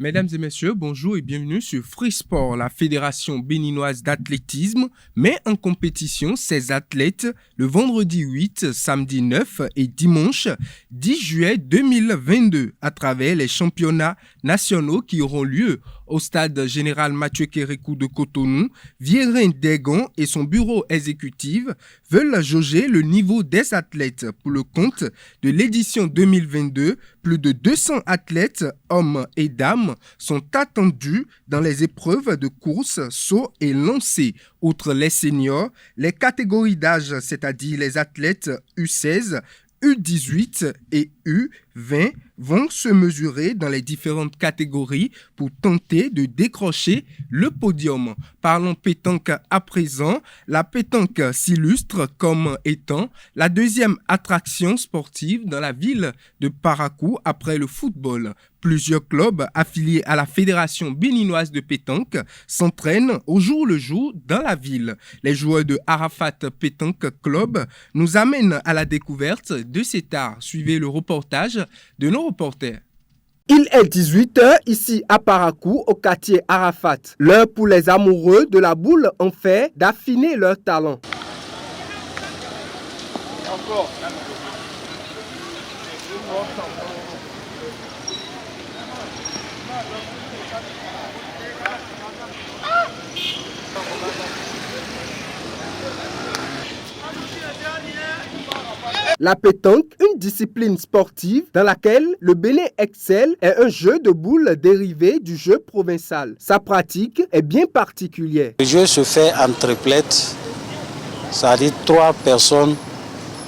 Mesdames et messieurs, bonjour et bienvenue sur Free Sport, la fédération béninoise d'athlétisme met en compétition ses athlètes le vendredi 8, samedi 9 et dimanche 10 juillet 2022 à travers les championnats nationaux qui auront lieu au stade général Mathieu Kérékou de Cotonou. Viérin Degon et son bureau exécutif veulent jauger le niveau des athlètes. Pour le compte de l'édition 2022, plus de 200 athlètes, hommes et dames, sont attendus dans les épreuves de course, saut et lancer. Outre les seniors, les catégories d'âge, c'est-à-dire les athlètes U16, U18 et U20 vont se mesurer dans les différentes catégories pour tenter de décrocher le podium. Parlons pétanque à présent. La pétanque s'illustre comme étant la deuxième attraction sportive dans la ville de Parakou après le football. Plusieurs clubs affiliés à la Fédération béninoise de pétanque s'entraînent au jour le jour dans la ville. Les joueurs de Arafat Pétanque Club nous amènent à la découverte de cet art. Suivez le reportage de nos reporters. Il est 18h ici à Parakou, au quartier Arafat. L'heure pour les amoureux de la boule en fer d'affiner leur talent. Encore. La pétanque, une discipline sportive dans laquelle le Bénin excelle, est un jeu de boules dérivé du jeu provençal. Sa pratique est bien particulière. Le jeu se fait en triplette, c'est-à-dire 3 personnes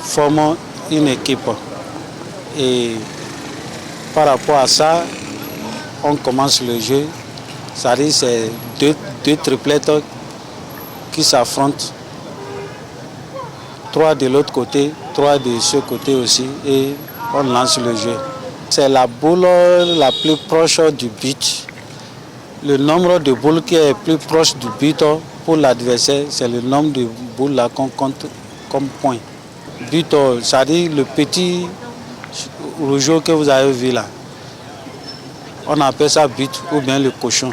forment une équipe. Et par rapport à ça, on commence le jeu, c'est-à-dire c'est deux triplettes qui s'affrontent. 3 de l'autre côté, 3 de ce côté aussi, et on lance le jeu. C'est la boule la plus proche du but. Le nombre de boules qui est plus proche du but pour l'adversaire, c'est le nombre de boules là qu'on compte comme point. But, c'est-à-dire le petit rougeau que vous avez vu là. On appelle ça but ou bien le cochon.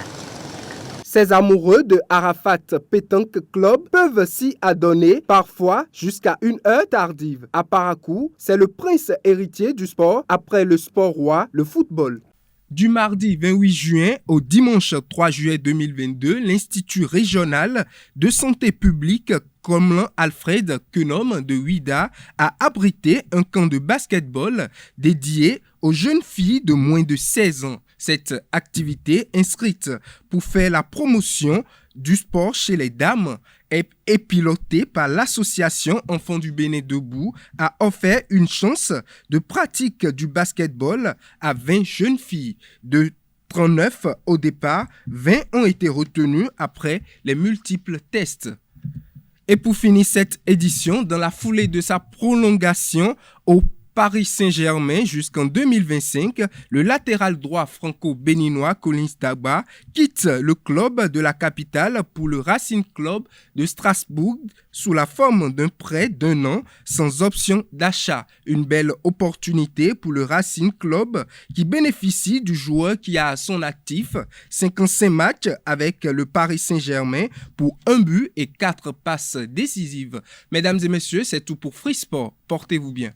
Ces amoureux de Arafat Pétanque Club peuvent s'y adonner parfois jusqu'à une heure tardive. À Parakou, c'est le prince héritier du sport après le sport roi, le football. Du mardi 28 juin au dimanche 3 juillet 2022, l'Institut régional de santé publique Comlan Alfred Quenom de Ouida a abrité un camp de basketball dédié aux jeunes filles de moins de 16 ans. Cette activité inscrite pour faire la promotion du sport chez les dames est pilotée par l'association Enfants du Bénin Debout a offert une chance de pratique du basketball à 20 jeunes filles. De 39 au départ, 20 ont été retenues après les multiples tests. Et pour finir cette édition, dans la foulée de sa prolongation au Paris Saint-Germain jusqu'en 2025, le latéral droit franco-béninois Collins Dagba quitte le club de la capitale pour le Racing Club de Strasbourg sous la forme d'un prêt d'1 an sans option d'achat. Une belle opportunité pour le Racing Club qui bénéficie du joueur qui a à son actif 55 matchs avec le Paris Saint-Germain pour 1 but et 4 passes décisives. Mesdames et messieurs, c'est tout pour Free Sport. Portez-vous bien.